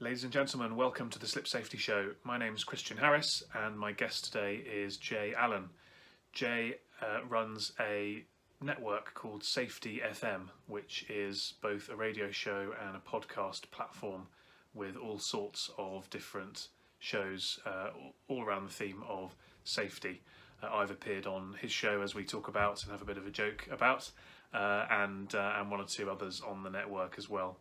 Ladies and gentlemen, welcome to the Slip Safety Show. My name is Christian Harris, and my guest today is Jay Allen. Jay runs a network called Safety FM, which is both a radio show and a podcast platform with all sorts of different shows all around the theme of safety. I've appeared on his show, as we talk about and have a bit of a joke about, and one or two others on the network as well.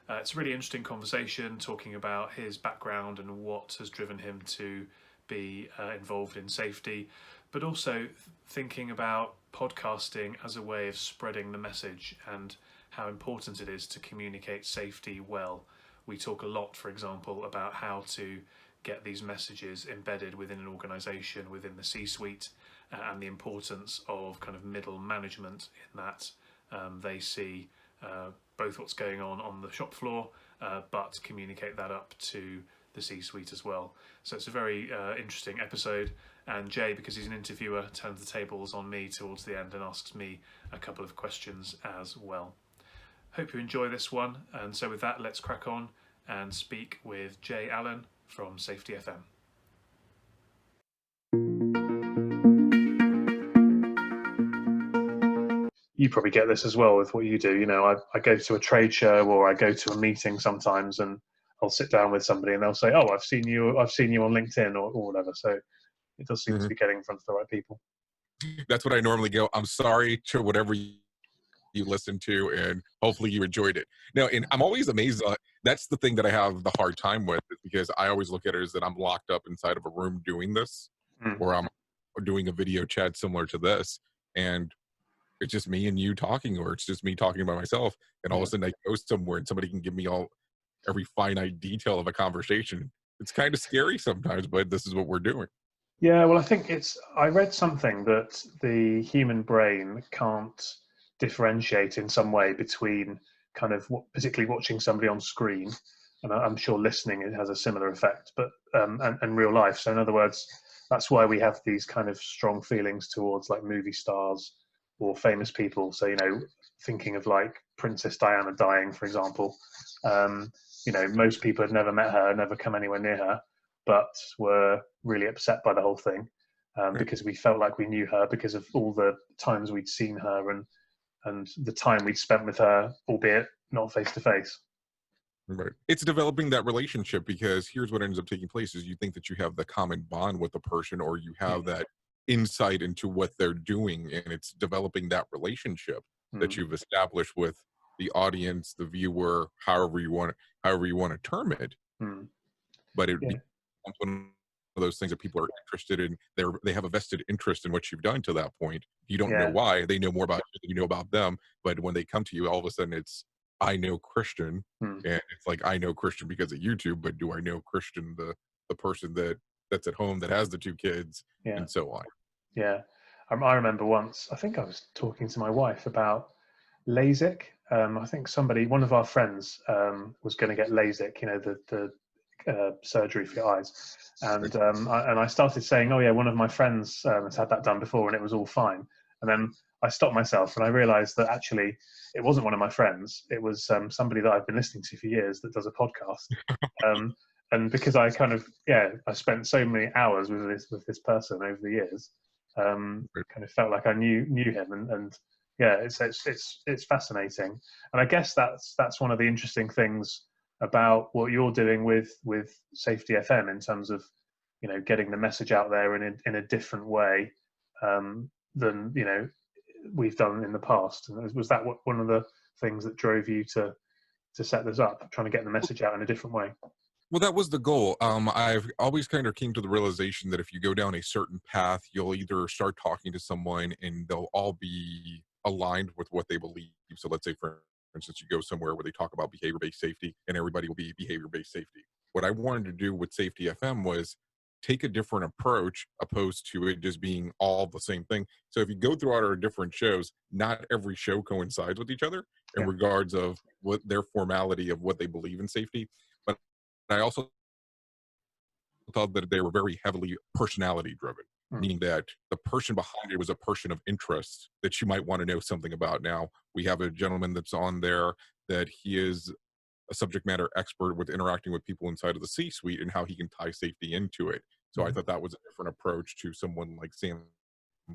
It's a really interesting conversation talking about his background and what has driven him to be involved in safety, but also thinking about podcasting as a way of spreading the message and how important it is to communicate safety well. We talk a lot, for example, about how to get these messages embedded within an organisation, within the C-suite, and the importance of kind of middle management in that they see both what's going on the shop floor, but communicate that up to the C-suite as well. So it's a very interesting episode, and Jay, because he's an interviewer, turns the tables on me towards the end and asks me a couple of questions as well. Hope you enjoy this one, and so with that, let's crack on and speak with Jay Allen from Safety FM. You probably get this as well with what you do. You know, I go to a trade show or I go to a meeting sometimes, and I'll sit down with somebody and they'll say, "Oh, I've seen you on LinkedIn or whatever." So it does seem to be getting in front of the right people. That's what I normally go. I'm sorry to whatever you listened to, and hopefully you enjoyed it. Now, and I'm always amazed. That's the thing that I have the hard time with, is because I always look at it as that I'm locked up inside of a room doing this, or I'm doing a video chat similar to this, and it's just me and you talking, or it's just me talking about myself, and all of a sudden I go somewhere and somebody can give me every finite detail of a conversation. It's kind of scary sometimes, but this is what we're doing. Yeah, well, I think I read something that the human brain can't differentiate in some way between kind of particularly watching somebody on screen, and I'm sure listening it has a similar effect, but and real life. So in other words, that's why we have these kind of strong feelings towards like movie stars or famous people. So, you know, thinking of like Princess Diana dying, for example, you know, most people had never met her, never come anywhere near her, but were really upset by the whole thing because we felt like we knew her because of all the times we'd seen her and the time we'd spent with her, albeit not face to face. Right. It's developing that relationship, because here's what ends up taking place is you think that you have the common bond with the person, or you have that insight into what they're doing, and it's developing that relationship that you've established with the audience, the viewer, however you want to term it. But it becomes one of those things that people are interested in. They have a vested interest in what you've done to that point. You don't know why. They know more about you than you know about them. But when they come to you, all of a sudden it's, I know Christian, and it's like, I know Christian because of YouTube, but do I know Christian, the person that's at home that has the two kids, and so on. Yeah. I remember once, I think I was talking to my wife about LASIK. I think one of our friends was going to get LASIK, you know, the surgery for your eyes. And I started saying, "Oh yeah, one of my friends has had that done before and it was all fine." And then I stopped myself and I realized that actually it wasn't one of my friends. It was somebody that I've been listening to for years that does a podcast. And because I kind of, I spent so many hours with this person over the years, kind of felt like I knew him, and it's fascinating. And I guess that's one of the interesting things about what you're doing with Safety FM in terms of, you know, getting the message out there in a different way than, you know, we've done in the past. And was that one of the things that drove you to set this up, trying to get the message out in a different way? Well, that was the goal. I've always kind of came to the realization that if you go down a certain path, you'll either start talking to someone and they'll all be aligned with what they believe. So let's say, for instance, you go somewhere where they talk about behavior-based safety, and everybody will be behavior-based safety. What I wanted to do with Safety FM was take a different approach, opposed to it just being all the same thing. So if you go throughout our different shows, not every show coincides with each other in regards of what their formality of what they believe in safety. But I also thought that they were very heavily personality driven, meaning that the person behind it was a person of interest that you might want to know something about. Now, we have a gentleman that's on there that he is a subject matter expert with interacting with people inside of the C-suite and how he can tie safety into it. So I Mhm. thought that was a different approach to someone like Sam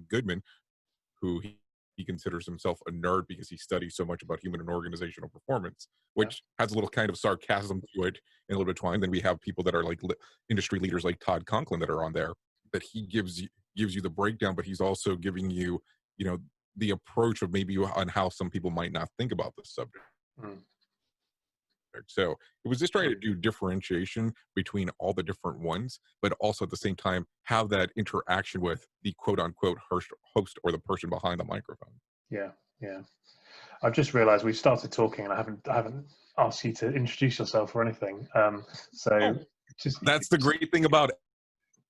Goodman, who he considers himself a nerd because he studies so much about human and organizational performance, Yeah. which has a little kind of sarcasm to it and a little bit of twine. Then we have people that are like industry leaders like Todd Conklin that are on there, that he gives you the breakdown, but he's also giving you, you know, the approach of maybe on how some people might not think about this subject. Mm. So it was just trying to do differentiation between all the different ones, but also at the same time have that interaction with the quote unquote host or the person behind the microphone. Yeah. Yeah. I've just realised we've started talking, and I haven't asked you to introduce yourself or anything. So Oh, just that's the great thing about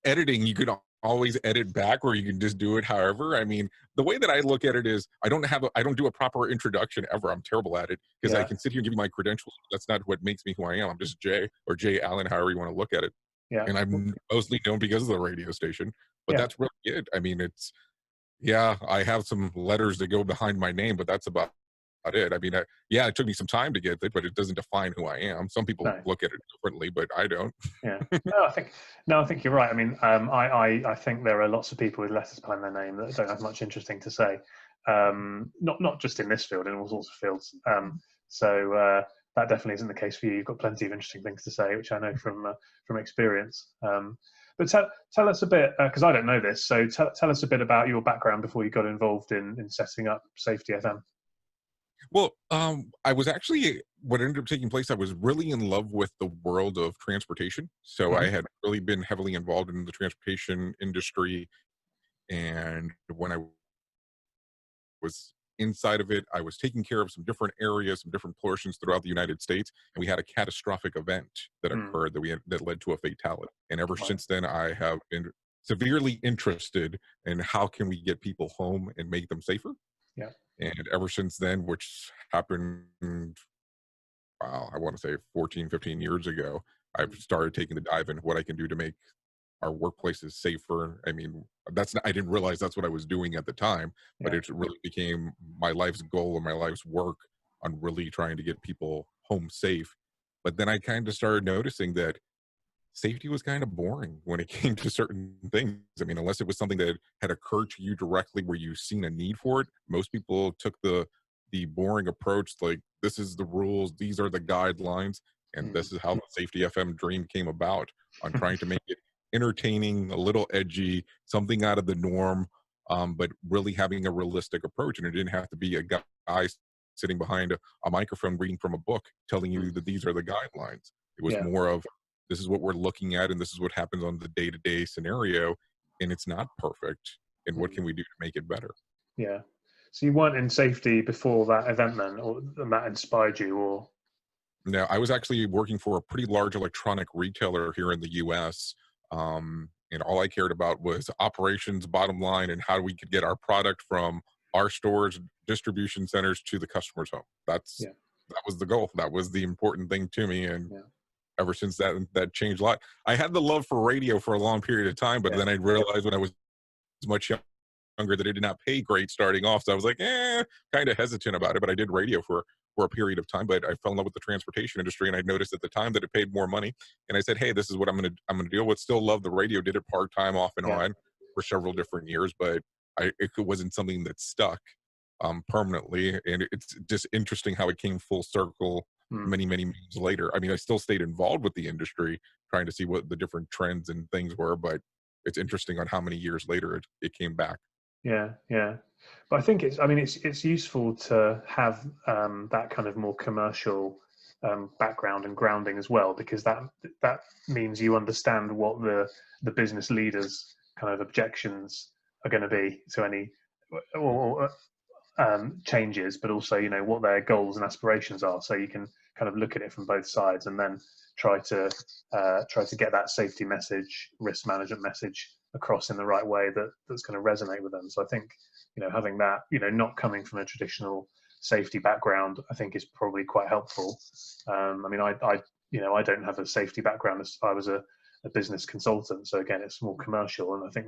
editing. You can always edit back, or you can just do it however. I mean, the way that I look at it is I don't do a proper introduction ever. I'm terrible at it because I yeah, can sit here and give you my credentials. That's not what makes me who I am. I'm just Jay or Jay Allen, however you want to look at it. yeah, And I'm mostly known because of the radio station, but yeah. that's really it. I mean, it's yeah, I have some letters that go behind my name, but that's about it. I mean, yeah, it took me some time to get it, but it doesn't define who I am. Some people No, look at it differently, but I don't. yeah. No, I think you're right. I mean, I think there are lots of people with letters behind their name that don't have much interesting to say. Not just in this field, in all sorts of fields. So that definitely isn't the case for you. You've got plenty of interesting things to say, which I know from experience. But tell us a bit, because I don't know this. So tell us a bit about your background before you got involved in setting up Safety FM. Well, I was actually what ended up taking place. I was really in love with the world of transportation, so I Mhm. had really been heavily involved in the transportation industry. And when I was inside of it, I was taking care of some different areas, some different portions throughout the United States, and we had a catastrophic event that Mm. occurred that led to a fatality. And ever Right. since then, I have been severely interested in how can we get people home and make them safer. Yeah. And ever since then, which happened, wow, I want to say 14, 15 years ago, I've Mm. started taking the dive into what I can do to make our workplaces safer. I mean, I didn't realize that's what I was doing at the time, but Yeah. it really became my life's goal and my life's work on really trying to get people home safe. But then I kind of started noticing that safety was kind of boring when it came to certain things. I mean, unless it was something that had occurred to you directly where you've seen a need for it, most people took the boring approach, like this is the rules, these are the guidelines, and Mm. this is how the Safety FM dream came about, on trying to make it entertaining, a little edgy, something out of the norm, but really having a realistic approach. And it didn't have to be a guy sitting behind a microphone reading from a book telling you Mm. that these are the guidelines. It was Yeah. more of this is what we're looking at and this is what happens on the day-to-day scenario, and it's not perfect, and what Mm. can we do to make it better. Yeah. So you weren't in safety before that event then, or and that inspired you, or Now I was actually working for a pretty large electronic retailer here in the US, and all I cared about was operations, bottom line, and how we could get our product from our stores, distribution centers to the customer's home. yeah, That was the goal, that was the important thing to me. And yeah, ever since that changed a lot. I had the love for radio for a long period of time, but yeah, then I realized when I was much younger that it did not pay great starting off. So I was like, kind of hesitant about it. But I did radio for a period of time. But I fell in love with the transportation industry, and I noticed at the time that it paid more money. And I said, hey, this is what I'm gonna deal with. Still love the radio. Did it part time, off and yeah. on, for several different years, but it wasn't something that stuck permanently. And it's just interesting how it came full circle Mm. many moons later. I mean, I still stayed involved with the industry, trying to see what the different trends and things were, but it's interesting on how many years later it came back. Yeah, yeah. But I think I mean, it's useful to have that kind of more commercial background and grounding as well, because that means you understand what the business leaders' kind of objections are going to be to any or changes, but also what their goals and aspirations are. So you can kind of look at it from both sides, and then try to get that safety message, risk management message across in the right way that's going to resonate with them. So I think having that, not coming from a traditional safety background, I think is probably quite helpful. I mean, I don't have a safety background. I was a business consultant, so again, it's more commercial, and I think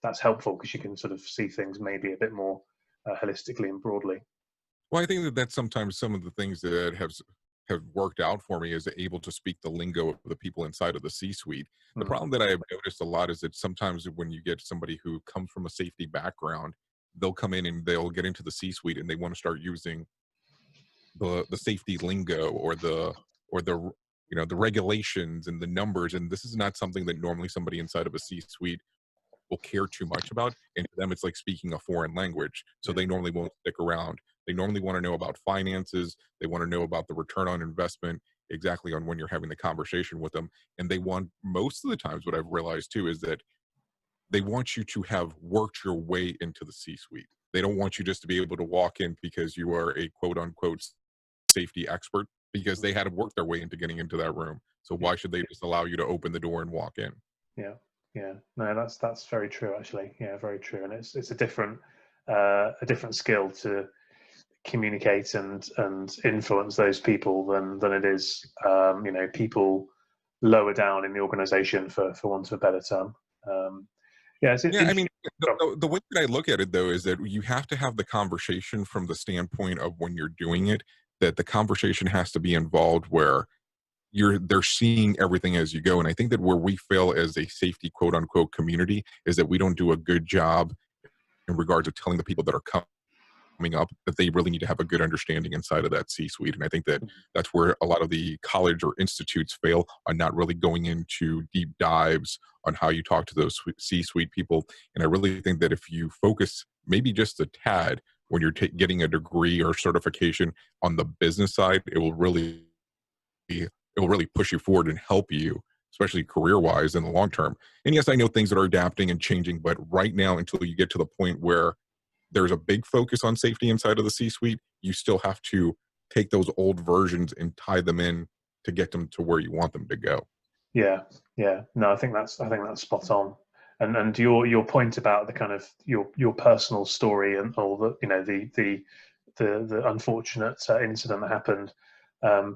that's helpful because you can sort of see things maybe a bit more holistically and broadly. Well, I think that that's sometimes some of the things that have have worked out for me is able to speak the lingo of the people inside of the C-suite. The Mm. problem that I have noticed a lot is that sometimes when you get somebody who comes from a safety background, they'll come in and they'll get into the C-suite and they want to start using the safety lingo or the the regulations and the numbers, and this is not something that normally somebody inside of a C-suite will care too much about, and to them it's like speaking a foreign language, so Yeah. they normally won't stick around. They normally want to know about finances, they want to know about the return on investment exactly on when you're having the conversation with them, and they want, most of the times what I've realized too is that they want you to have worked your way into the C-suite. They don't want you just to be able to walk in because you are a quote unquote safety expert, because they had to work their way into getting into that room. So Yeah. why should they just allow you to open the door and walk in? Yeah. Yeah. No, that's very true actually. Yeah, very true. And it's a different skill to communicate and influence those people than it is people lower down in the organization, for want of a better term. Yeah, it's Yeah, I interesting. mean, the way that I look at it though is that you have to have the conversation from the standpoint of when you're doing it, that the conversation has to be involved where they're seeing everything as you go. And I think that where we fail as a safety quote unquote community is that we don't do a good job in regards of telling the people that are coming up that they really need to have a good understanding inside of that C-suite. And I think that that's where a lot of the college or institutes fail on not really going into deep dives on how you talk to those C-suite people. And I really think that if you focus maybe just a tad when you're getting a degree or certification on the business side, it will really push you forward and help you, especially career wise in the long term. And yes, I know things that are adapting and changing, but right now, until you get to the point where there's a big focus on safety inside of the C-suite, you still have to take those old versions and tie them in to get them to where you want them to go. Yeah, yeah. No, I think that's spot on. And your point about the kind of your personal story and all the the unfortunate incident that happened,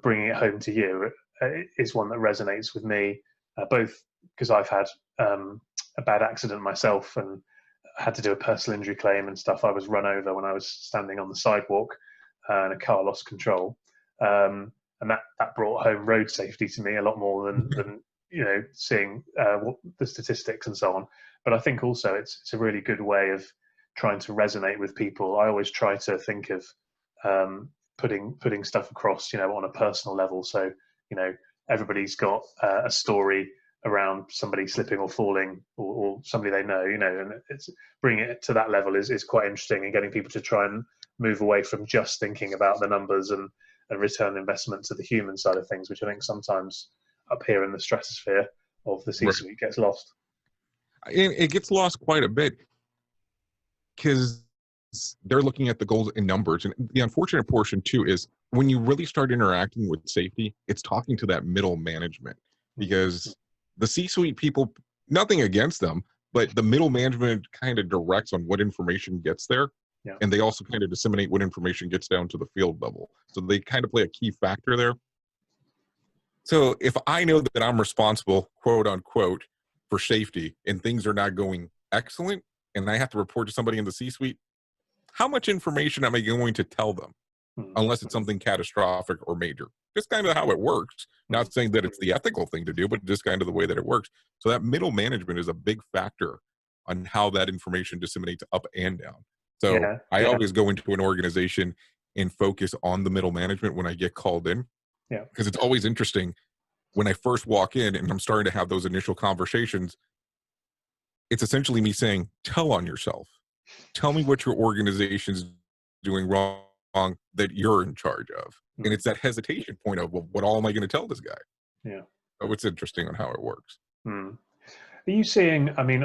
bringing it home to you, is one that resonates with me, both because I've had a bad accident myself and had to do a personal injury claim and stuff. I was run over when I was standing on the sidewalk, and a car lost control. And that brought home road safety to me a lot more than seeing what the statistics and so on. But I think also it's a really good way of trying to resonate with people. I always try to think of putting stuff across, on a personal level. So everybody's got a story around somebody slipping or falling, or somebody they know, and it's bringing it to that level is quite interesting, and getting people to try and move away from just thinking about the numbers and return investment to the human side of things, which I think sometimes up here in the stratosphere of the Right. C-suite gets lost. And it gets lost quite a bit because they're looking at the goals in numbers. And the unfortunate portion too is when you really start interacting with safety, it's talking to that middle management, because the C-suite people, nothing against them, but the middle management kind of directs on what information gets there. Yeah. And they also kind of disseminate what information gets down to the field level. So they kind of play a key factor there. So if I know that I'm responsible, quote unquote, for safety and things are not going excellent, and I have to report to somebody in the C-suite, how much information am I going to tell them? Unless it's something catastrophic or major. Just kind of how it works. Not saying that it's the ethical thing to do, but just kind of the way that it works. So that middle management is a big factor on how that information disseminates up and down. So Yeah, I yeah, always go into an organization and focus on the middle management when I get called in, yeah, because it's always interesting when I first walk in and I'm starting to have those initial conversations. It's essentially me saying, tell on yourself. Tell me what your organization's doing wrong that you're in charge of. And it's that hesitation point of, well, what all am I going to tell this guy? yeah. So it's interesting on how it works. Mm. Are you seeing? I mean,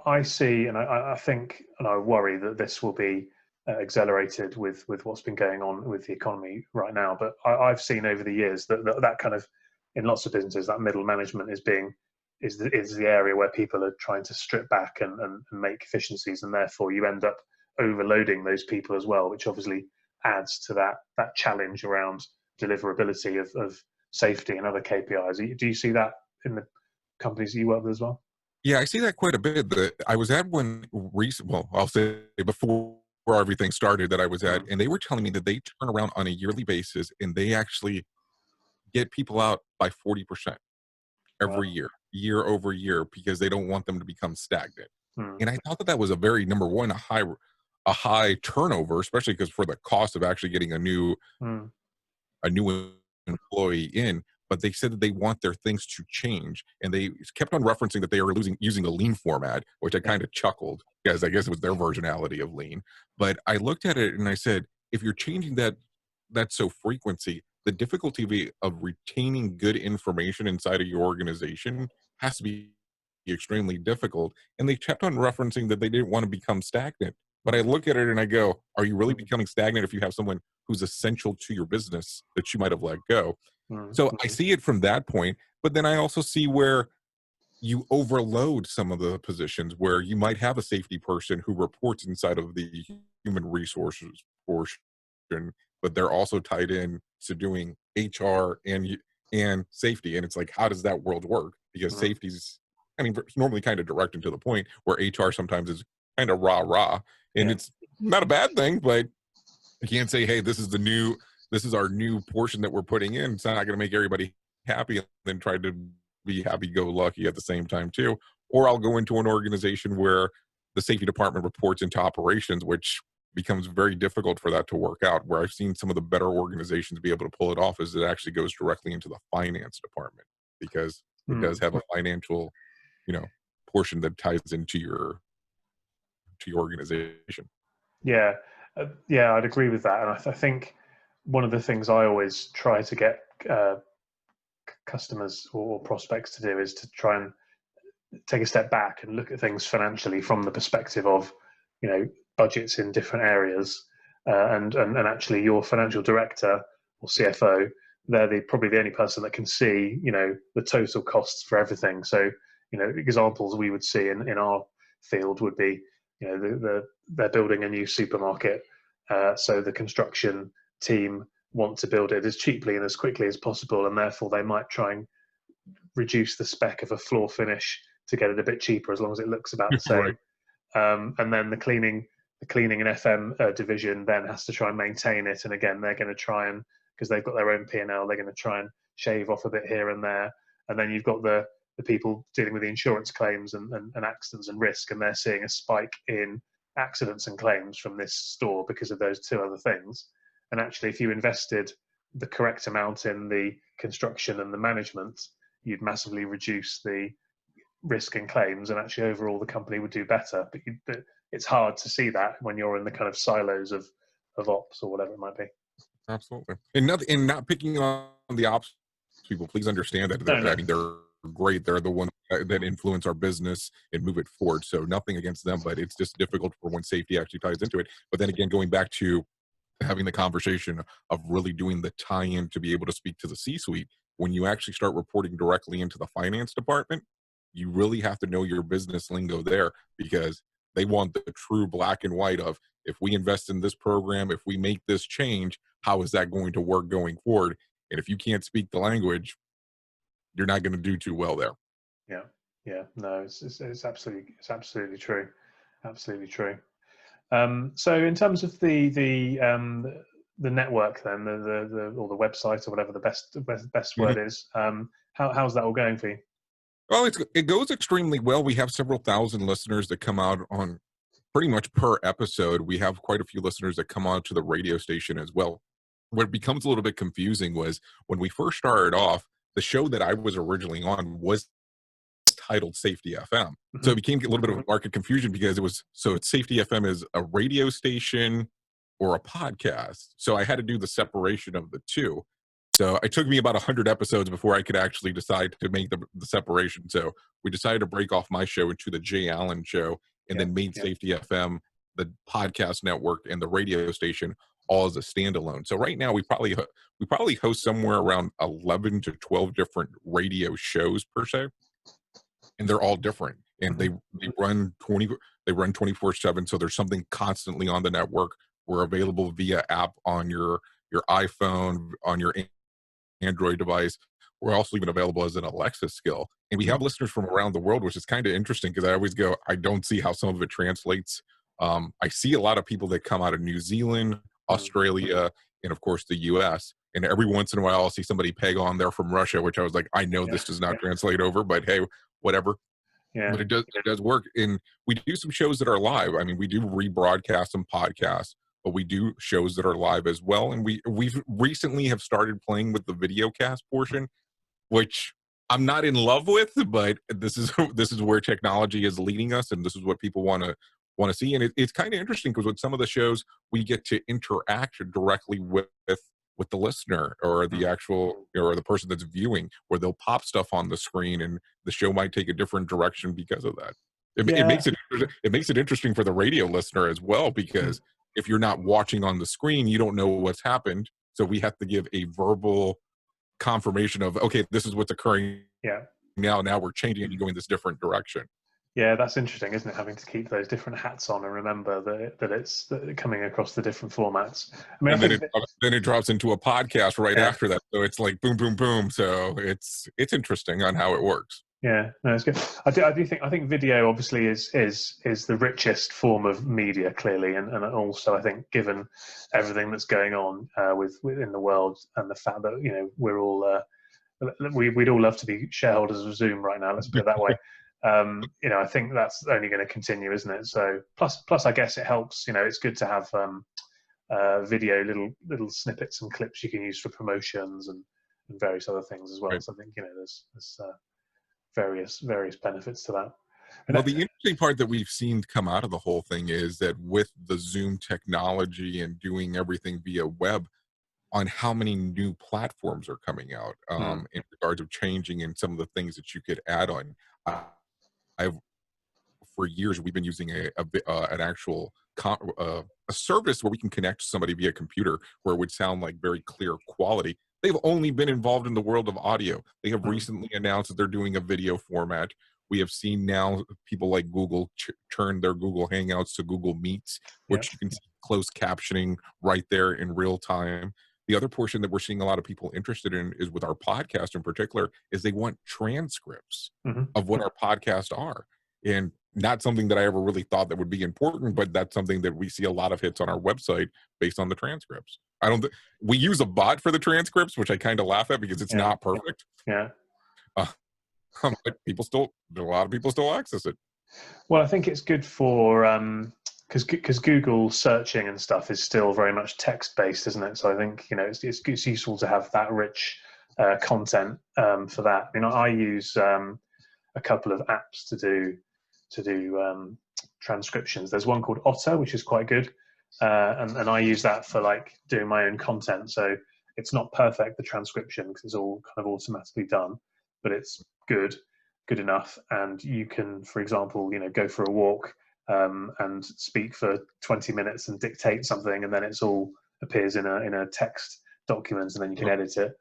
I see, and I think, and I worry that this will be accelerated with what's been going on with the economy right now. But I've seen over the years that kind of, in lots of businesses, that middle management is the area where people are trying to strip back and make efficiencies, and therefore you end up overloading those people as well, which obviously adds to that challenge around deliverability of safety and other KPIs. Do you see that in the companies that you work with as well? Yeah, I see that quite a bit. I was at one recent, well, I'll say before everything started that I was at, Mm. and they were telling me that they turn around on a yearly basis and they actually get people out by 40% every Wow. year over year, because they don't want them to become stagnant. Mm, And I thought that that was a very, number one, a high turnover, especially because for the cost of actually getting mm, a new employee in. But they said that they want their things to change, and they kept on referencing that they were using the lean format, which I yeah. kind of chuckled, because I guess it was their versionality of lean. But I looked at it and I said, if you're changing that so frequency, the difficulty of retaining good information inside of your organization has to be extremely difficult. And they kept on referencing that they didn't want to become stagnant. But I Mm, look at it and I go, are you really mm, becoming stagnant if you have someone who's essential to your business that you might have let go? mm, So I mm, see it from that point, but then I also see where you overload some of the positions, where you might have a safety person who reports inside of the human resources portion, but they're also tied in to doing HR and safety. And it's like, how does that world work? Because mm, safety's, I mean, it's normally kind of direct and to the point, where HR sometimes is kind of rah, and yeah. it's not a bad thing, but you can't say, hey, this is our new portion that we're putting in. It's not going to make everybody happy, and then try to be happy go lucky at the same time too. Or I'll go into an organization where the safety department reports into operations, which becomes very difficult for that to work out. Where I've seen some of the better organizations be able to pull it off is it actually goes directly into the finance department, because it does Mm, have a financial, you know, portion that ties into your organization. yeah. Yeah, I'd agree with that. And I think one of the things I always try to get uh, customers or prospects to do is to try and take a step back and look at things financially from the perspective of, budgets in different areas, and actually your financial director or CFO, they're probably the only person that can see, the total costs for everything. So, examples we would see in our field would be, they're building a new supermarket, so the construction team want to build it as cheaply and as quickly as possible, and therefore they might try and reduce the spec of a floor finish to get it a bit cheaper, as long as it looks about the Right. same. And then the cleaning and FM division then has to try and maintain it. And again, they're going to try and, because they've got their own P&L, they're going to try and shave off a bit here and there. And then you've got the people dealing with the insurance claims and accidents and risk, and they're seeing a spike in accidents and claims from this store because of those two other things. And actually, if you invested the correct amount in the construction and the management, you'd massively reduce the risk and claims, and actually overall the company would do better. But it's hard to see that when you're in the kind of silos of ops or whatever it might be. Absolutely. And not picking on the ops people. Please understand that No, I no. mean, they're great. They're the ones that influence our business and move it forward. So nothing against them, but it's just difficult for when safety actually ties into it. But then again, going back to having the conversation of really doing the tie-in to be able to speak to the C-suite, when you actually start reporting directly into the finance department, you really have to know your business lingo there, because they want the true black and white of, if we invest in this program, if we make this change, how is that going to work going forward? And if you can't speak the language, you're not going to do too well there. Yeah, yeah. No, it's absolutely true, absolutely true. So in terms of the network, then the or the website or whatever the best Mhm. word is, how's that all going for you? Well, it goes extremely well. We have several thousand listeners that come out on pretty much per episode. We have quite a few listeners that come on to the radio station as well. What becomes a little bit confusing was when we first started off, the show that I was originally on was titled Safety FM. So Hmm. it became a little bit of market confusion, because it's Safety FM is a radio station or a podcast. So I had to do the separation of the two. So it took me about 100 episodes before I could actually decide to make the separation. So we decided to break off my show into the Jay Allen Show, and Yeah, then made yeah. Safety FM, the podcast network, and the radio station all as a standalone. So right now we probably host somewhere around 11 to 12 different radio shows per se, and they're all different, and Hmm. they run 24/7. So there's something constantly on the network. We're available via app on your iPhone, on your Android device. We're also even available as an Alexa skill. And we have listeners from around the world, which is kind of interesting, because I always go, I don't see how some of it translates. I see a lot of people that come out of New Zealand, Hmm. Australia, and of course the US. And every once in a while, I'll see somebody peg on there from Russia, which I was like, I know this does not translate over, but hey, whatever. Yeah. But it does work. And we do some shows that are live. I mean, we do rebroadcast some podcasts, but we do shows that are live as well. And we've recently have started playing with the video cast portion, which I'm not in love with, but this is where technology is leading us, and this is what people want to see. And it's kind of interesting because with some of the shows, we get to interact directly with the listener or the actual or the person that's viewing, where they'll pop stuff on the screen and the show might take a different direction because of that. It makes it interesting for the radio listener as well, because if you're not watching on the screen, you don't know what's happened. So we have to give a verbal confirmation of, okay, this is what's occurring now we're changing and going this different direction. Yeah, that's interesting, isn't it? Having to keep those different hats on and remember that it's coming across the different formats. I mean, then it drops into a podcast right after that, so it's like boom, boom, boom. So it's interesting on how it works. Yeah, no, it's good. I think video obviously is the richest form of media, clearly, and also I think given everything that's going on within the world and the fact that we're all we'd all love to be shareholders of Zoom right now. Let's put it that way. I think that's only going to continue, isn't it? So plus, I guess it helps. It's good to have video, little snippets and clips you can use for promotions and various other things as well. Right. So I think there's various benefits to that. Well, the interesting part that we've seen come out of the whole thing is that with the Zoom technology and doing everything via web, on how many new platforms are coming out in regards of changing and some of the things that you could add on. For years we've been using an actual a service where we can connect to somebody via computer where it would sound like very clear quality. They've only been involved in the world of audio. They have recently announced that they're doing a video format. We have seen now people like Google turn their Google Hangouts to Google Meets, which you can see closed captioning right there in real time. The other portion that we're seeing a lot of people interested in is with our podcast in particular, is they want transcripts of what our podcasts are. And not something that I ever really thought that would be important, but that's something that we see a lot of hits on our website based on the transcripts. We use a bot for the transcripts, which I kind of laugh at because it's not perfect. Yeah. But a lot of people still access it. Well, I think it's good for, because Google searching and stuff is still very much text-based, isn't it? So I think, it's useful to have that rich content for that. I use a couple of apps to do transcriptions. There's one called Otter, which is quite good, and I use that for like doing my own content. So it's not perfect, the transcription, because it's all kind of automatically done, but it's good enough. And you can, for example, go for a walk and speak for 20 minutes and dictate something, and then it's all appears in a text document, and then you can edit it.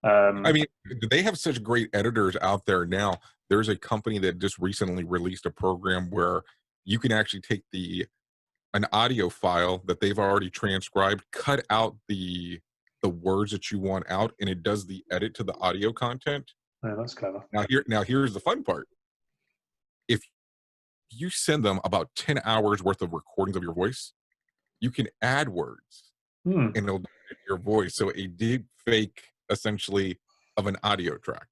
I mean, they have such great editors out there now. There's a company that just recently released a program where you can actually take an audio file that they've already transcribed, cut out the words that you want out, and it does the edit to the audio content. Oh, that's clever. Now here's the fun part. If you send them about 10 hours worth of recordings of your voice, you can add words and it'll do your voice. So a deep fake essentially of an audio track.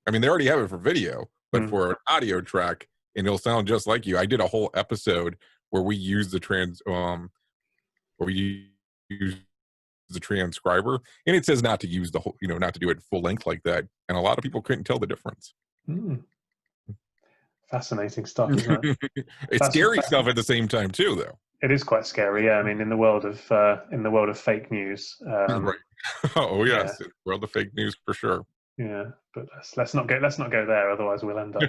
I mean, they already have it for video, but for an audio track, and it'll sound just like you. I did a whole episode where we use the transcriber, and it says not to use the whole, not to do it full length like that. And a lot of people couldn't tell the difference. Fascinating stuff, isn't it? It's scary stuff at the same time too, though. It is quite scary, yeah. I mean, in the world of fake news, right? Oh yes, in the world of fake news for sure. Yeah, but let's not go there. Otherwise, we'll end up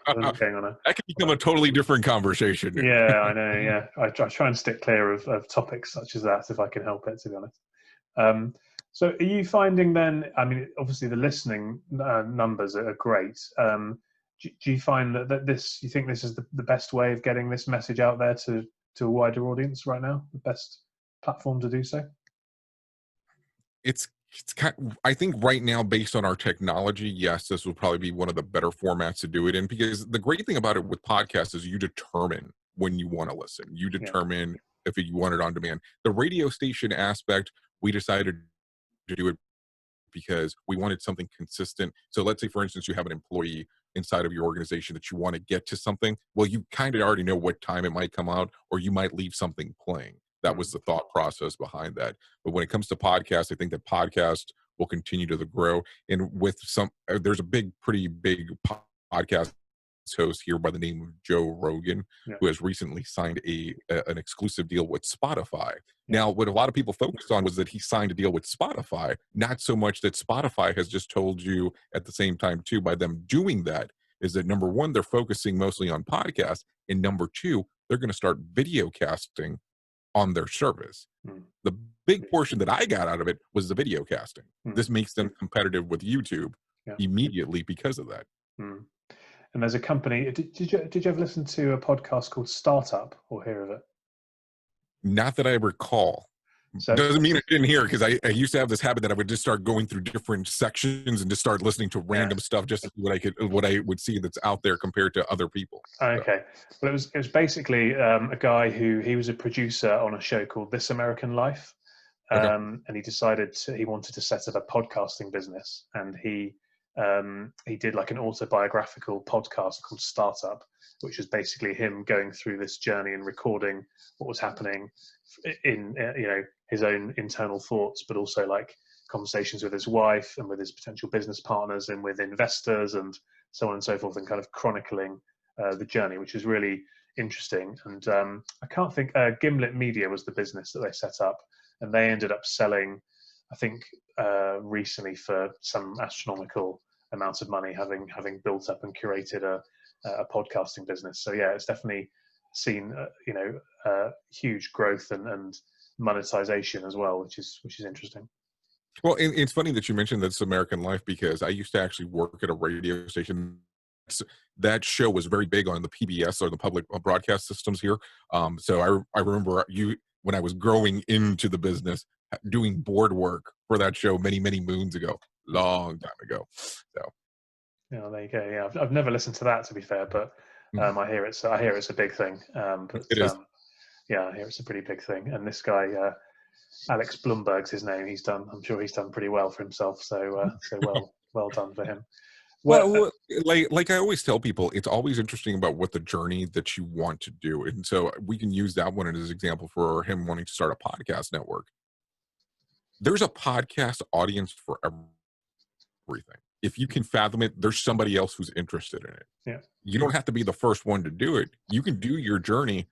going on that could become a totally different conversation. Yeah, I know. Yeah, I try and stick clear of topics such as that if I can help it, to be honest. So, are you finding then? I mean, obviously the listening numbers are great. Do you find that you think this is the best way of getting this message out there to a wider audience right now? The best platform to do so? It's I think right now, based on our technology, yes, this will probably be one of the better formats to do it in, because the great thing about it with podcasts is you determine when you want to listen. You determine if you want it on demand. The radio station aspect, we decided to do it because we wanted something consistent. So let's say, for instance, you have an employee inside of your organization that you want to get to something. Well, you kind of already know what time it might come out, or you might leave something playing. That was the thought process behind that. But when it comes to podcasts, I think that podcast will continue to grow. And with there's a pretty big podcast host here by the name of Joe Rogan, Yeah. who has recently signed an exclusive deal with Spotify. Now, what a lot of people focused on was that he signed a deal with Spotify, not so much that Spotify has just told you at the same time too, by them doing that, is that number one, they're focusing mostly on podcasts, and number two, they're going to start video casting on their service. The big portion that I got out of it was the video casting. This makes them competitive with YouTube immediately because of that. And there's a company. Did you ever listen to a podcast called Startup or hear of it? Not that I recall. So, doesn't mean I didn't hear, because I used to have this habit that I would just start going through different sections and just start listening to random stuff just to see what I would see that's out there compared to other people. Okay, well it was basically a guy he was a producer on a show called This American Life, and he decided he wanted to set up a podcasting business, and he did like an autobiographical podcast called Startup, which was basically him going through this journey and recording what was happening in his own internal thoughts, but also like conversations with his wife and with his potential business partners and with investors and so on and so forth, and kind of chronicling the journey, which is really interesting. And I can't think, Gimlet Media was the business that they set up, and they ended up selling, I think, recently for some astronomical amount of money, having built up and curated a podcasting business. So yeah, it's definitely seen huge growth and monetization as well, which is interesting. Well, it's funny that you mentioned This American Life, because I used to actually work at a radio station. That show was very big on the PBS, or the public broadcast systems here. So I remember when I was growing into the business, doing board work for that show many moons ago, long time ago. So yeah, there you go. Yeah, I've never listened to that, to be fair, but I hear it's a big thing. But it is. Yeah, I hear it's a pretty big thing. And this guy, Alex Blumberg's his name. I'm sure he's done pretty well for himself. So well done for him. Well, like I always tell people, it's always interesting about what the journey that you want to do. And so we can use that one as an example for him wanting to start a podcast network. There's a podcast audience for everything. If you can fathom it, there's somebody else who's interested in it. Yeah. You don't have to be the first one to do it. You can do your journey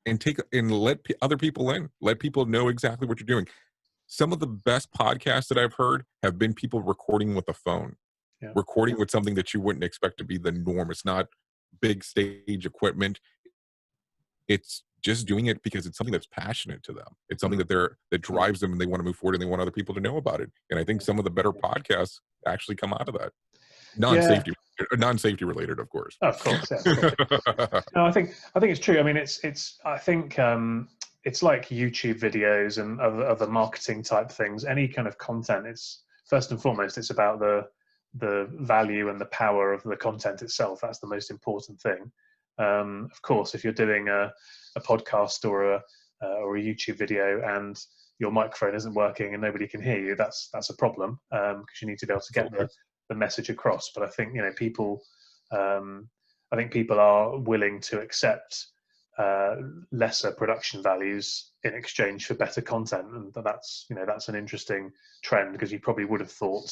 and let other people in. Let people know exactly what you're doing. Some of the best podcasts that I've heard have been people recording with a phone. Recording with something that you wouldn't expect to be the norm. It's not big stage equipment. It's just doing it because it's something that's passionate to them. It's something that drives them, and they want to move forward, and they want other people to know about it. And I think some of the better podcasts actually come out of that. Non-safety related, of course. Of course, yeah. No, I think it's true. I mean, it's like YouTube videos and other marketing type things. Any kind of content, it's first and foremost, it's about the value and the power of the content itself. That's the most important thing. Of course, if you're doing a podcast or a YouTube video and your microphone isn't working and nobody can hear you, that's a problem, because you need to be able to get the message across. But I think people are willing to accept lesser production values in exchange for better content, and that's an interesting trend, because you probably would have thought,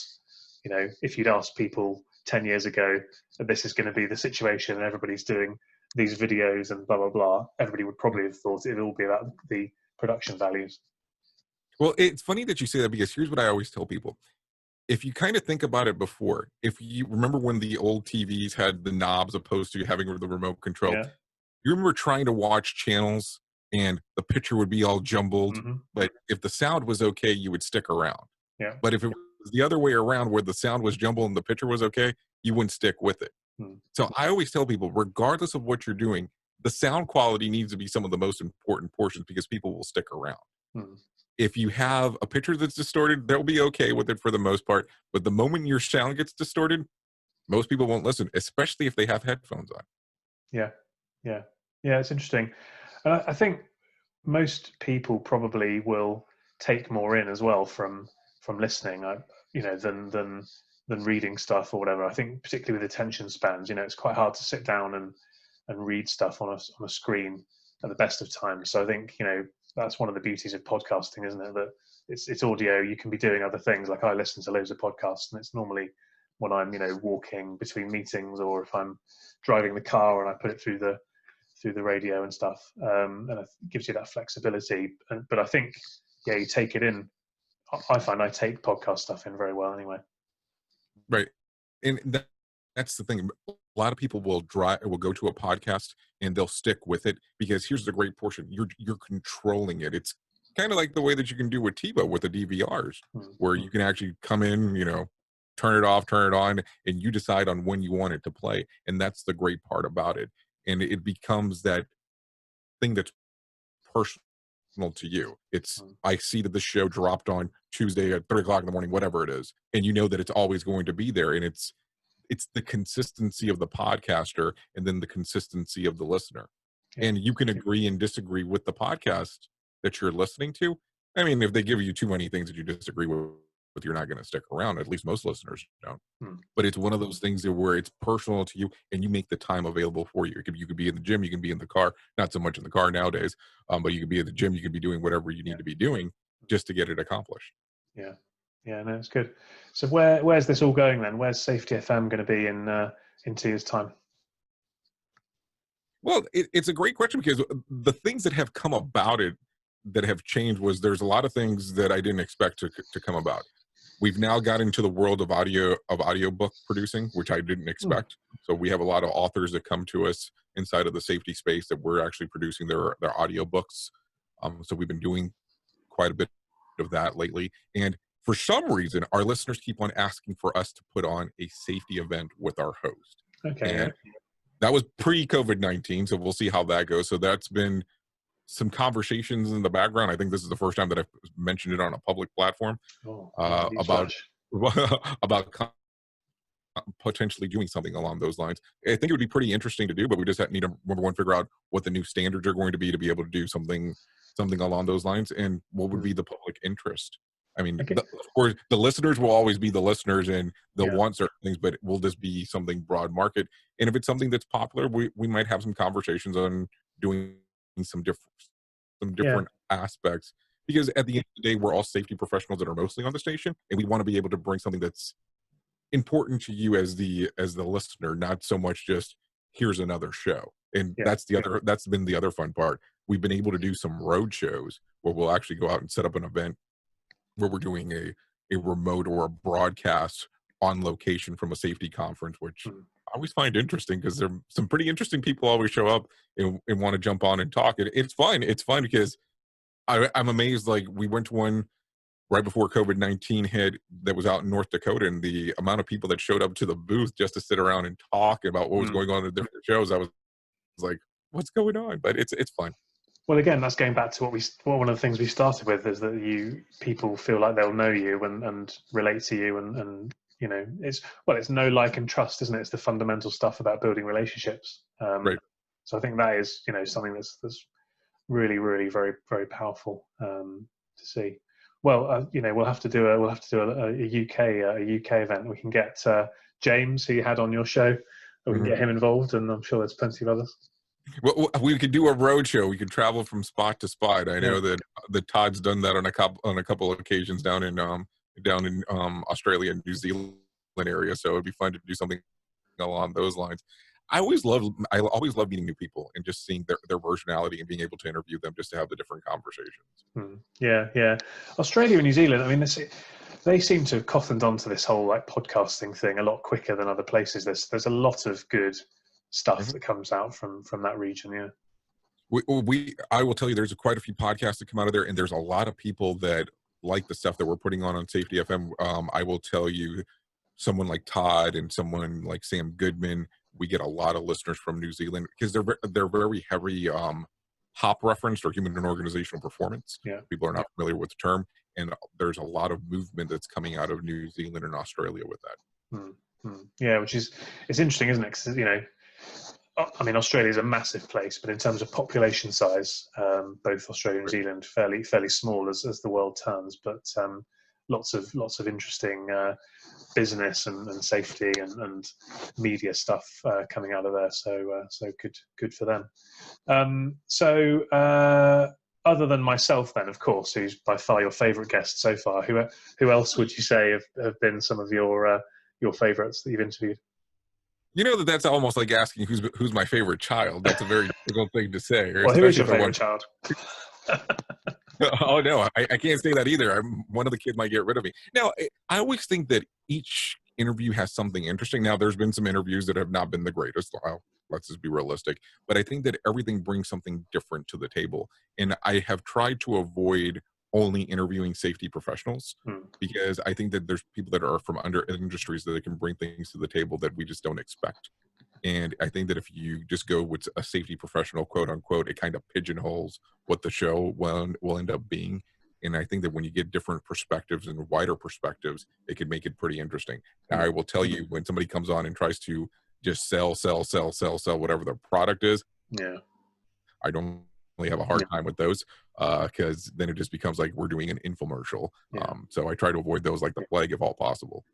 if you'd asked people 10 years ago that this is going to be the situation and everybody's doing these videos and blah, blah, blah, everybody would probably have thought it'd all be about the production values. Well, it's funny that you say that, because here's what I always tell people. If you kind of think about it before, if you remember when the old TVs had the knobs opposed to having the remote control, you remember trying to watch channels and the picture would be all jumbled, but if the sound was okay, you would stick around. Yeah. But if it was the other way around, where the sound was jumbled and the picture was okay, you wouldn't stick with it. So I always tell people, regardless of what you're doing, the sound quality needs to be some of the most important portions, because people will stick around. If you have a picture that's distorted, they'll be okay with it for the most part. But the moment your sound gets distorted, most people won't listen, especially if they have headphones on. Yeah, it's interesting. And I think most people probably will take more in as well from listening. than reading stuff or whatever. I think particularly with attention spans, it's quite hard to sit down and read stuff on a screen at the best of times. So I think that's one of the beauties of podcasting, isn't it? That it's audio. You can be doing other things. Like I listen to loads of podcasts, and it's normally when I'm walking between meetings, or if I'm driving the car and I put it through the radio and stuff, and it gives you that flexibility. But I think you take it in. I find I take podcast stuff in very well anyway. Right. And that's the thing. A lot of people will go to a podcast and they'll stick with it because here's the great portion. You're controlling it. It's kind of like the way that you can do with TiVo with the DVRs, where you can actually come in, turn it off, turn it on, and you decide on when you want it to play. And that's the great part about it. And it becomes that thing that's personal to you. It's I see that the show dropped on Tuesday at 3:00 in the morning, whatever it is, and you know that it's always going to be there. And it's the consistency of the podcaster and then the consistency of the listener. Yeah. And you can agree and disagree with the podcast that you're listening to. I mean, if they give you too many things that you disagree with, you're not going to stick around. At least most listeners don't. But it's one of those things where it's personal to you and you make the time available for you. You could be in the gym, you can be in the car, not so much in the car nowadays, but you could be in the gym, you could be doing whatever you need to be doing just to get it accomplished. Yeah. Yeah, no, it's good. So where's this all going then? Where's Safety FM going to be in 2 years' time? Well, it's a great question because the things that have come about it that have changed was there's a lot of things that I didn't expect to come about. We've now got into the world of audiobook producing, which I didn't expect. So we have a lot of authors that come to us inside of the safety space that we're actually producing their audiobooks. So we've been doing quite a bit of that lately. And for some reason, our listeners keep on asking for us to put on a safety event with our host. Okay. And that was pre-COVID-19, so we'll see how that goes. So that's been some conversations in the background. I think this is the first time that I've mentioned it on a public platform about potentially doing something along those lines. I think it would be pretty interesting to do, but we just need to, number one, figure out what the new standards are going to be able to do something along those lines, and what would be the public interest. I mean, of course, the listeners will always be the listeners, and they'll want certain things, but will this be something broad market? And if it's something that's popular, we might have some conversations on doing some different aspects. Because at the end of the day, we're all safety professionals that are mostly on the station, and we want to be able to bring something that's important to you as the listener, not so much just here's another show. And that's been the other fun part. We've been able to do some road shows where we'll actually go out and set up an event where we're doing a remote or a broadcast on location from a safety conference, which I always find interesting because there are some pretty interesting people always show up and want to jump on and talk. It's fun. It's fun because I'm amazed. Like, we went to one right before COVID-19 hit that was out in North Dakota, and the amount of people that showed up to the booth just to sit around and talk about what was going on in the different shows, I was like, what's going on? But it's fun. Well, again, that's going back to one of the things we started with, is that people feel like they'll know you and relate to you, and it's know, like, and trust, isn't it? It's the fundamental stuff about building relationships. Right. So I think that is something that's really, really very, very powerful to see. Well, we'll have to do a UK event. We can get James, who you had on your show, and we can get him involved, and I'm sure there's plenty of others. Well, we could do a road show. We could travel from spot to spot. I know that Todd's done that on a couple of occasions down in Australia and New Zealand area. So it'd be fun to do something along those lines. I always love meeting new people and just seeing their personality and being able to interview them just to have the different conversations. Yeah. Australia and New Zealand, I mean, they seem to have cottoned onto this whole podcasting thing a lot quicker than other places. There's a lot of good stuff that comes out from that region. I will tell you, there's quite a few podcasts that come out of there, and there's a lot of people that like the stuff that we're putting on Safety FM. I will tell you, someone like Todd and someone like Sam Goodman, we get a lot of listeners from New Zealand because they're very heavy HOP referenced, or human and organizational performance. People are not familiar with the term, and there's a lot of movement that's coming out of New Zealand and Australia with that. Yeah, which is, it's interesting, isn't it? 'Cause, I mean, Australia is a massive place, but in terms of population size, both Australia and New Zealand fairly small as the world turns. But lots of interesting business and safety and media stuff coming out of there. So good for them. Other than myself, then, of course, who's by far your favourite guest so far, who else would you say have been some of your favourites that you've interviewed? You know that's almost like asking who's my favorite child. That's a very difficult thing to say. Well, who is your favorite child? Oh no, I can't say that either. One of the kids might get rid of me. Now, I always think that each interview has something interesting. Now, there's been some interviews that have not been the greatest. Let's just be realistic. But I think that everything brings something different to the table. And I have tried to avoid only interviewing safety professionals because I think that there's people that are from other industries that they can bring things to the table that we just don't expect. And I think that if you just go with a safety professional, quote unquote, it kind of pigeonholes what the show will end up being. And I think that when you get different perspectives and wider perspectives, it can make it pretty interesting. Now, I will tell you, when somebody comes on and tries to just sell whatever the product is, I don't really have a hard time with those because then it just becomes like we're doing an infomercial. So I try to avoid those like the plague if all possible.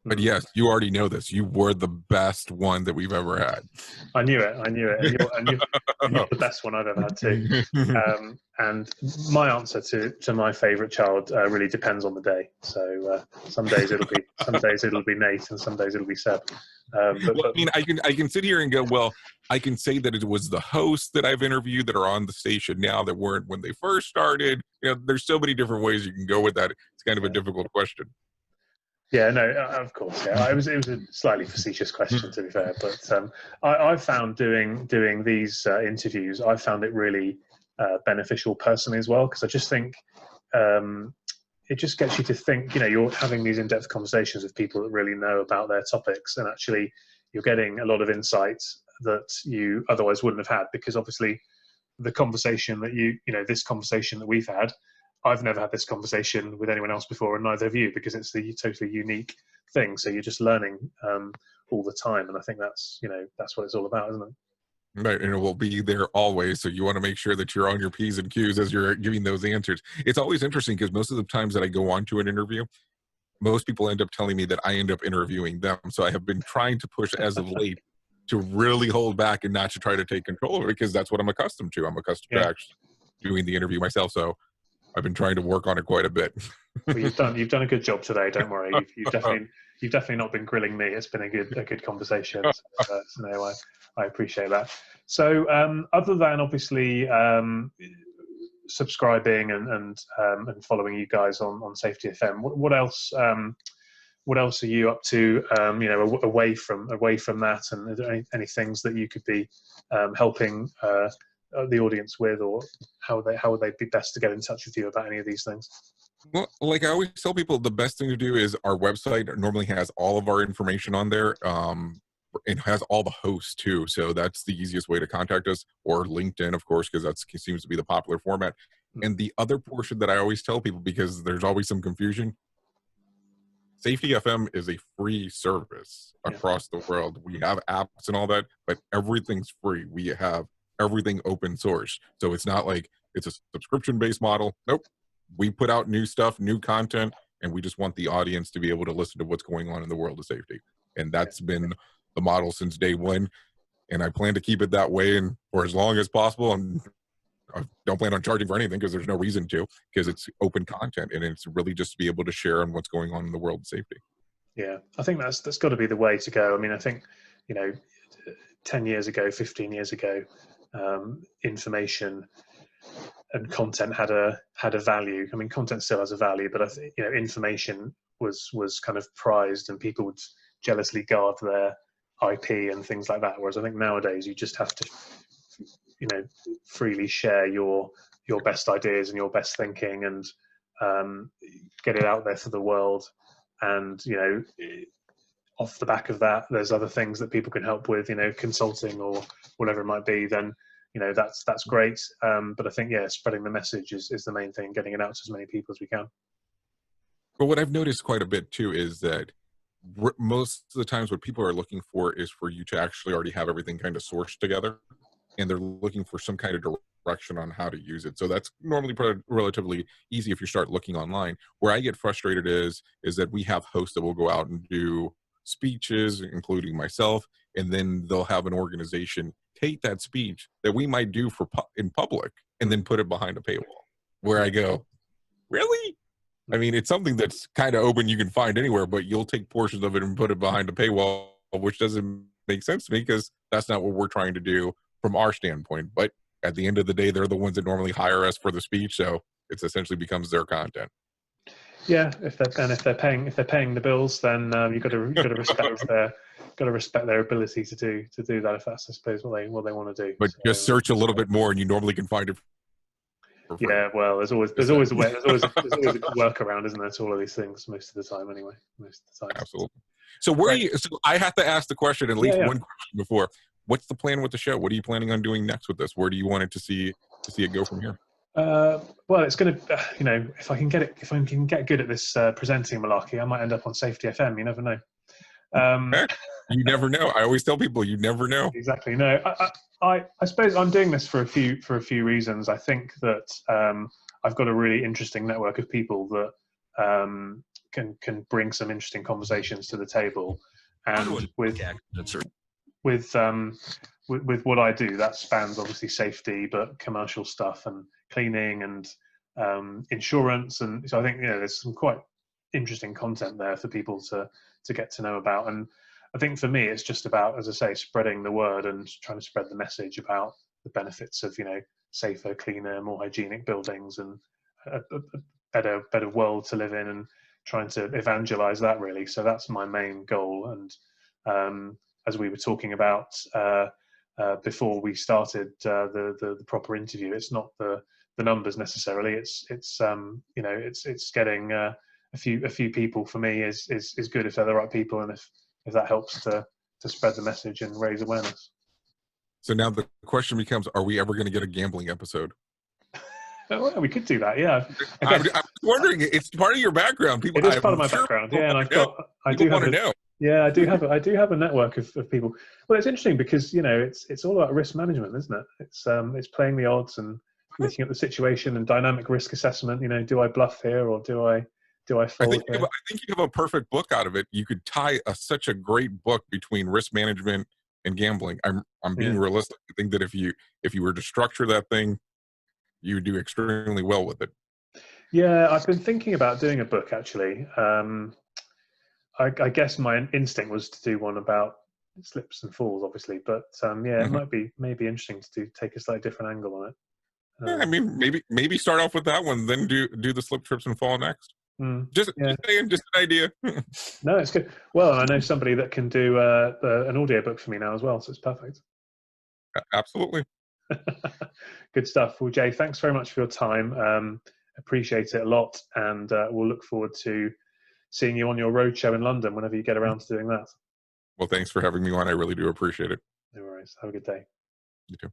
But yes, you already know this. You were the best one that we've ever had. I knew it. And you're the best one I've ever had too. And my answer to my favourite child really depends on the day. So some days it'll be Nate, and some days it'll be Seb. I mean, I can sit here and go, well, I can say that it was the hosts that I've interviewed that are on the station now that weren't when they first started. You know, there's so many different ways you can go with that. It's kind of a difficult question. Yeah, no, of course. Yeah, it was a slightly facetious question, to be fair. But I found doing these interviews, I found it really beneficial personally as well, because I just think it just gets you to think. You know, you're having these in-depth conversations with people that really know about their topics, and actually you're getting a lot of insights that you otherwise wouldn't have had, because obviously the conversation that this conversation that we've had, I've never had this conversation with anyone else before, and neither have you, because it's the totally unique thing. So you're just learning all the time, and I think that's what it's all about, isn't it? Right, and it will be there always. So you want to make sure that you're on your P's and Q's as you're giving those answers. It's always interesting because most of the times that I go on to an interview, most people end up telling me that I end up interviewing them. So I have been trying to push as of late to really hold back and not to try to take control of it, because that's what I'm accustomed to. I'm accustomed to actually doing the interview myself. So I've been trying to work on it quite a bit. Well, you've done a good job today. Don't worry. You've definitely not been grilling me. It's been a good conversation. So no, I appreciate that. So other than obviously subscribing and following you guys on Safety FM, what else? What else are you up to? Away from that, and are there any things that you could be helping the audience with, or how would they be best to get in touch with you about any of these things? Well, like I always tell people, the best thing to do is our website normally has all of our information on there. It has all the hosts too, so that's the easiest way to contact us, or LinkedIn, of course, because that seems to be the popular format. And the other portion that I always tell people, because there's always some confusion, Safety FM is a free service across the world. We have apps and all that, but everything's free. We have everything open source. So it's not like it's a subscription-based model. Nope. We put out new stuff, new content, and we just want the audience to be able to listen to what's going on in the world of safety. And that's been the model since day one. And I plan to keep it that way and for as long as possible. And I don't plan on charging for anything because there's no reason to, because it's open content and it's really just to be able to share on what's going on in the world of safety. Yeah, I think that's got to be the way to go. I mean, I think, 10 years ago, 15 years ago, information and content had a value. I mean, content still has a value, but I think information was kind of prized, and people would jealously guard their IP and things like that. Whereas I think nowadays you just have to, freely share your best ideas and your best thinking, and get it out there for the world. And off the back of that, there's other things that people can help with, consulting or whatever it might be. Then that's great. But I think spreading the message is the main thing, getting it out to as many people as we can. But what I've noticed quite a bit too is that most of the times what people are looking for is for you to actually already have everything kind of sourced together, and they're looking for some kind of direction on how to use it. So that's normally relatively easy if you start looking online. Where I get frustrated is that we have hosts that will go out and do speeches, including myself, and then they'll have an organization take that speech that we might do in public and then put it behind a paywall. Where I go, really? I mean, it's something that's kind of open, you can find anywhere, but you'll take portions of it and put it behind a paywall, which doesn't make sense to me because that's not what we're trying to do from our standpoint. But at the end of the day, they're the ones that normally hire us for the speech, so it essentially becomes their content. Yeah, if they're paying the bills, then you've got to respect their ability to do that. If that's, I suppose, what they want to do. But so, just search a little bit more, and you normally can find it. Yeah, well, there's always a way, there's always a workaround, isn't there, to all of these things most of the time, anyway. Most of the time. Absolutely. So where are you? So I have to ask the question, at least one question before. What's the plan with the show? What are you planning on doing next with this? Where do you want it to see it go from here? Well, it's going to, if I can get good at this presenting malarkey, I might end up on Safety FM. You never know. You never know. I always tell people, you never know. Exactly. No, I suppose I'm doing this for a few reasons. I think that I've got a really interesting network of people that can bring some interesting conversations to the table, and with what I do, that spans obviously safety, but commercial stuff and cleaning and insurance, and so I think there's some quite interesting content there for people to get to know about. And I think for me, it's just about, as I say, spreading the word and trying to spread the message about the benefits of safer, cleaner, more hygienic buildings and a better world to live in, and trying to evangelize that, really. So that's my main goal. And as we were talking about before we started the proper interview, it's not the numbers necessarily. It's getting a few people for me is good if they're the right people, and if that helps to spread the message and raise awareness. So now the question becomes: are we ever going to get a gambling episode? Well, we could do that. Yeah, I'm wondering. It's part of your background. People, it is part of my background. Yeah, and I do want to know. Yeah, I do have a network of people. Well, it's interesting because it's all about risk management, isn't it? It's playing the odds and looking at the situation and dynamic risk assessment. Do I bluff here or do I fold? I think you have a perfect book out of it. You could tie such a great book between risk management and gambling. I'm being realistic. I think that if you were to structure that thing, you would do extremely well with it. Yeah, I've been thinking about doing a book, actually. I guess my instinct was to do one about slips and falls, obviously, but it might be interesting to take a slightly different angle on it. I mean, maybe start off with that one, then do the slip, trips, and fall next. Just an idea. No, it's good. Well, I know somebody that can do an audiobook for me now as well, so it's perfect. Absolutely. Good stuff. Well, Jay, thanks very much for your time. Appreciate it a lot, and we'll look forward to seeing you on your roadshow in London whenever you get around to doing that. Well, thanks for having me on. I really do appreciate it. No worries. Have a good day. You too.